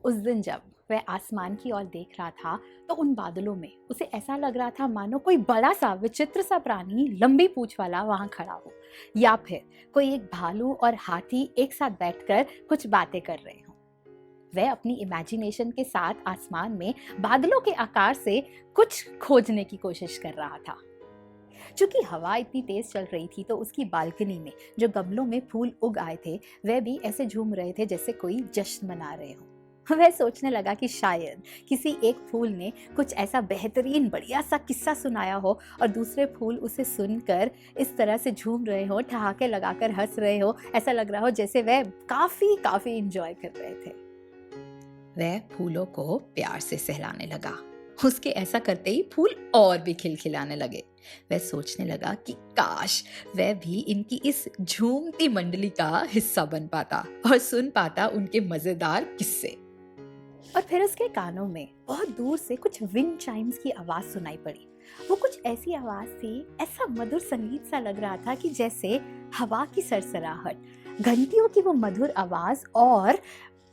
उस दिन जब वह आसमान की ओर देख रहा था तो उन बादलों में उसे ऐसा लग रहा था मानो कोई बड़ा सा विचित्र सा प्राणी लंबी पूंछ वाला वहां खड़ा हो, या फिर कोई एक भालू और हाथी एक साथ बैठकर कुछ बातें कर रहे हो। वह अपनी इमेजिनेशन के साथ आसमान में बादलों के आकार से कुछ खोजने की कोशिश कर रहा था। चूंकि हवा इतनी तेज चल रही थी तो उसकी बालकनी में जो गमलों में फूल उग आए थे वह भी ऐसे झूम रहे थे जैसे कोई जश्न मना रहे हो। वह सोचने लगा कि शायद किसी एक फूल ने कुछ ऐसा बेहतरीन बढ़िया सा किस्सा सुनाया हो और दूसरे फूल उसे सुनकर इस तरह से झूम रहे हो, ठहाके लगाकर हंस रहे हो। ऐसा लग रहा हो जैसे वह काफी काफी इंजॉय कर रहे थे। वह फूलों को प्यार से सहलाने लगा। उसके ऐसा करते ही फूल और भी खिलखिलाने लगे। वह सोचने लगा कि काश वह भी इनकी इस झूमती मंडली का हिस्सा बन पाता और सुन पाता उनके मजेदार किस्से। और फिर उसके कानों में बहुत दूर से कुछ विंड चाइम्स की आवाज सुनाई पड़ी। वो कुछ ऐसी आवाज थी, ऐसा मधुर संगीत सा लग रहा था कि जैसे हवा की सरसराहट, घंटियों की वो मधुर आवाज और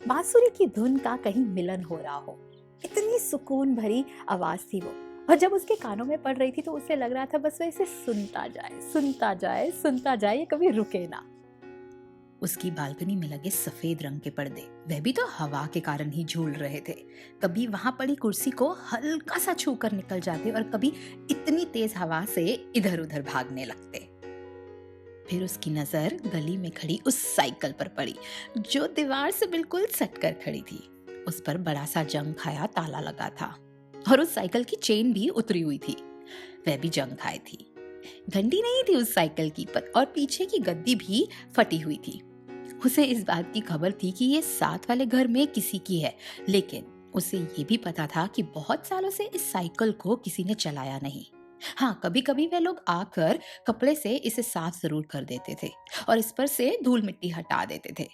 बांसुरी की धुन का कहीं मिलन हो रहा हो। इतनी सुकून भरी आवाज थी वो। और जब उसके कानों में पड़ रही थी तो उसे लग रहा था बस वह इसे सुनता जाए, सुनता जाए, सुनता जाए, ये कभी रुके ना। उसकी बालकनी में लगे सफेद रंग के पर्दे वह भी तो हवा के कारण ही झूल रहे थे। कभी वहां पड़ी कुर्सी को हल्का सा छू कर निकल जाते और कभी इतनी तेज हवा से इधर उधर भागने लगते। फिर उसकी नजर गली में खड़ी उस साइकिल पर पड़ी जो दीवार से बिल्कुल सटकर खड़ी थी। उस पर बड़ा सा जंग खाया ताला लगा था और उस साइकिल की चेन भी उतरी हुई थी, वह भी जंग खाई थी। घंटी नहीं थी उस साइकिल की पर और पीछे की गद्दी भी फटी हुई थी। उसे इस बात की खबर थी कि ये साथ वाले घर में किसी की है, लेकिन उसे ये भी पता था कि बहुत सालों से इस साइकिल को किसी ने चलाया नहीं। हाँ, कभी कभी वे लोग आकर कपड़े से इसे साफ जरूर कर देते थे और इस पर से धूल मिट्टी हटा देते थे।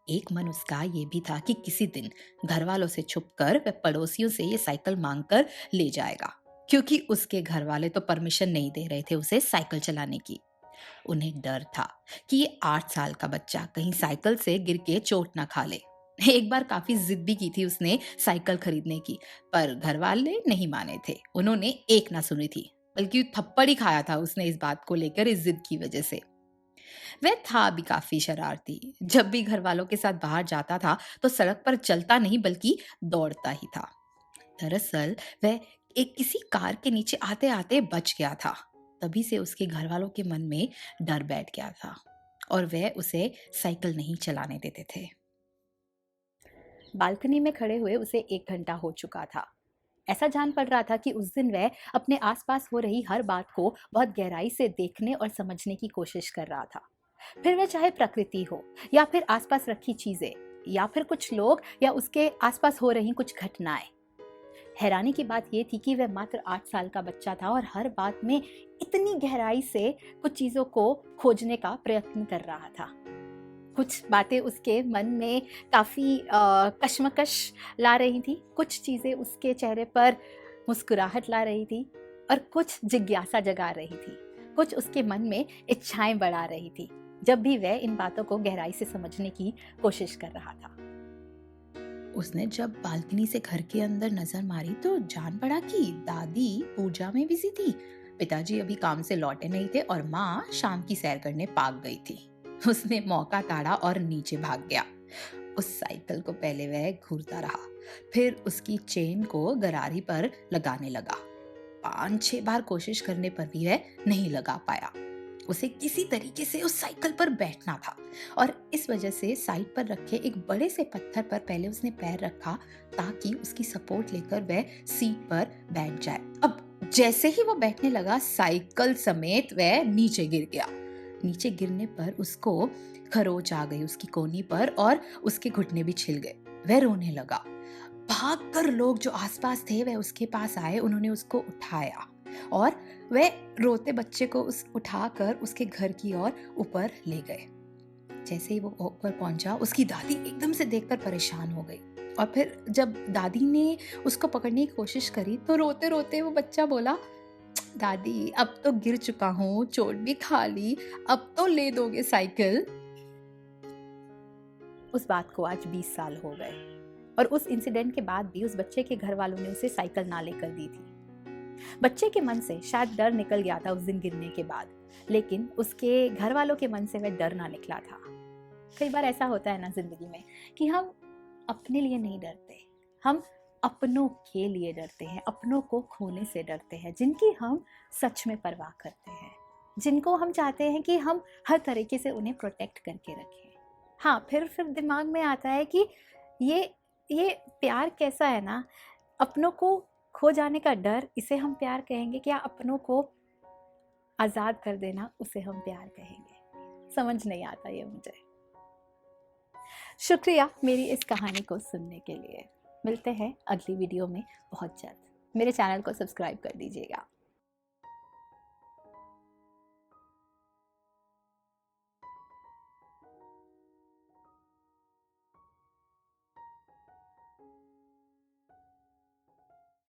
एक मन उसका ये भी था कि किसी दिन घर वालों से छुपकर वह पड़ोसियों से ये साइकिल मांगकर ले जाएगा, क्योंकि उसके घर वाले तो परमिशन नहीं दे रहे थे उसे साइकिल चलाने की। उन्हें डर था कि ये 8 साल का बच्चा कहीं साइकिल से गिर के चोट ना खा ले। एक बार काफी जिद भी की थी उसने साइकिल खरीदने की, पर घर वाले नहीं माने थे। उन्होंने एक ना सुनी थी, बल्कि थप्पड़ ही खाया था उसने इस बात को लेकर, इस जिद की वजह से। वह था भी काफी शरारती। जब भी घर वालों के साथ बाहर जाता था तो सड़क पर चलता नहीं बल्कि दौड़ता ही था। दरअसल वह एक किसी कार के नीचे आते आते बच गया था। तभी से उसके घर वालों के मन में डर बैठ गया था और वह उसे साइकिल नहीं चलाने देते थे। बालकनी में खड़े हुए उसे 1 घंटा हो चुका था। ऐसा जान पड़ रहा था कि उस दिन वह अपने आसपास हो रही हर बात को बहुत गहराई से देखने और समझने की कोशिश कर रहा था। फिर वह चाहे प्रकृति हो या फिर आसपास रखी चीजें या फिर कुछ लोग या उसके आसपास हो रही कुछ घटनाएं। हैरानी की बात यह थी कि वह मात्र 8 साल का बच्चा था और हर बात में इतनी गहराई से कुछ चीजों को खोजने का प्रयत्न कर रहा था। कुछ बातें उसके मन में काफ़ी कश्मकश ला रही थी, कुछ चीज़ें उसके चेहरे पर मुस्कुराहट ला रही थी और कुछ जिज्ञासा जगा रही थी, कुछ उसके मन में इच्छाएं बढ़ा रही थी जब भी वह इन बातों को गहराई से समझने की कोशिश कर रहा था। उसने जब बालकनी से घर के अंदर नजर मारी तो जान पड़ा कि दादी पूजा में बिजी थी, पिताजी अभी काम से लौटे नहीं थे और माँ शाम की सैर करने पार्क गई थी। उसने मौका ताड़ा और नीचे भाग गया। उस साइकिल को पहले वह घूरता रहा, फिर उसकी चेन को गरारी पर लगाने लगा। 5-6 बार कोशिश करने पर भी वह नहीं लगा पाया। उसे किसी तरीके से उस साइकिल पर बैठना था और इस वजह से साइड पर रखे एक बड़े से पत्थर पर पहले उसने पैर रखा ताकि उसकी सपोर्ट लेकर वह सीट पर बैठ जाए। अब जैसे ही वो बैठने लगा साइकिल समेत वह नीचे गिर गया। नीचे गिरने पर उसको खरोच आ गई उसकी कोहनी पर और उसके घुटने भी छिल गए। वह रोने लगा। भागकर लोग जो आसपास थे वह उसके पास आए, उन्होंने उसको उठाया और वह रोते बच्चे को उठाकर उसके घर की ओर ऊपर ले गए। जैसे ही वो ऊपर पहुंचा उसकी दादी एकदम से देखकर परेशान हो गई और फिर जब दादी ने उसको पकड़ने की कोशिश करी तो रोते रोते वो बच्चा बोला, दादी अब तो गिर चुका हूँ, चोट भी खा ली, अब तो ले दोगे साइकिल? उस बात को आज 20 साल हो गए। और उस इंसिडेंट के बाद भी उस बच्चे के घर वालों ने उसे साइकिल ना लेकर दी थी। बच्चे के मन से शायद डर निकल गया था उस दिन गिरने के बाद, लेकिन उसके घर वालों के मन से वह डर ना निकला था। कई बार ऐसा होता है ना जिंदगी में कि हम अपने लिए नहीं डरते, हम अपनों के लिए डरते हैं, अपनों को खोने से डरते हैं, जिनकी हम सच में परवाह करते हैं, जिनको हम चाहते हैं कि हम हर तरीके से उन्हें प्रोटेक्ट करके रखें। हाँ, फिर दिमाग में आता है कि ये प्यार कैसा है ना, अपनों को खो जाने का डर, इसे हम प्यार कहेंगे क्या अपनों को आज़ाद कर देना उसे हम प्यार कहेंगे? समझ नहीं आता ये मुझे। शुक्रिया मेरी इस कहानी को सुनने के लिए। मिलते हैं अगली वीडियो में बहुत जल्द। मेरे चैनल को सब्सक्राइब कर दीजिएगा।